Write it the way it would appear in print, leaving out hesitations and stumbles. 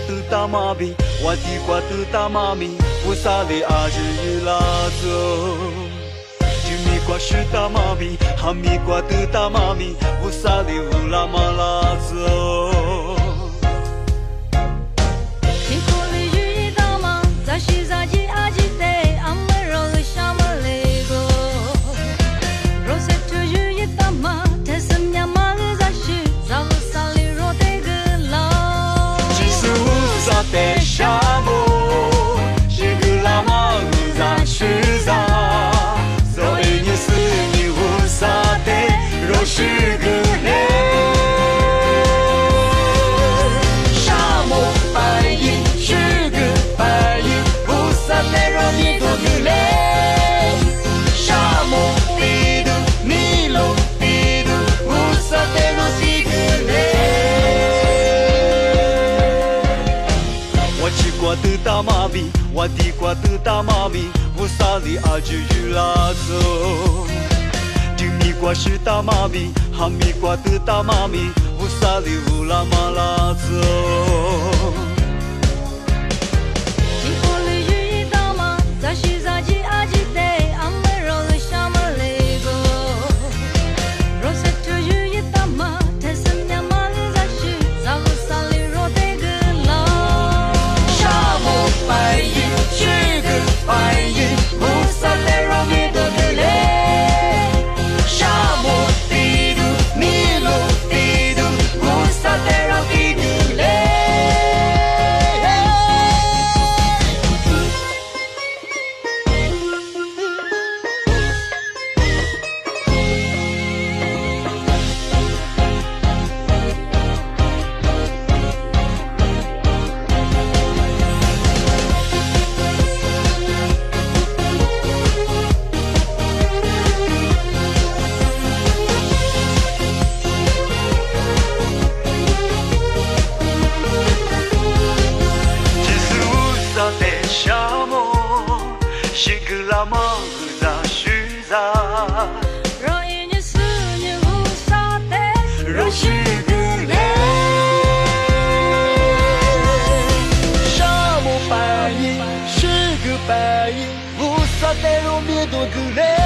的大妈咪，我的瓜的大妈咪，我啥的阿日日拉走。玉米瓜是大妈咪，哈密瓜的大妈咪，我啥的乌拉玛拉走。辛苦的日日大妈，咱是咱的阿吉的，俺们绕个什么来过？若是这日日大妈，但是伢妈的咱是咱们山里若得个老。只是乌萨的沙漠，是个拉玛乌咱是咱，所以你是你乌萨的，若是个人。沙漠白银是个白银，乌萨的若你多个人。沙漠地图尼罗地图，乌萨的若是个人。我吃过的大妈咪，我的瓜的大妈咪，乌萨里阿日日拉走。玉米瓜是大妈咪，哈密瓜的大妈咪，乌萨里乌拉玛拉走。辛苦的日日大妈，咱是咱的阿吉的，俺们绕个什么来过？若是这日日大妈，但是伢妈的咱是咱们山里若得个老。沙漠白银是个白银，乌萨的若你多个人。沙漠地图尼罗地图，乌萨的若你个人。沙漠是个拉玛和杂须杂，若一年四年无啥的，若是个人。沙漠白银是个白银，乌萨的若面多个人。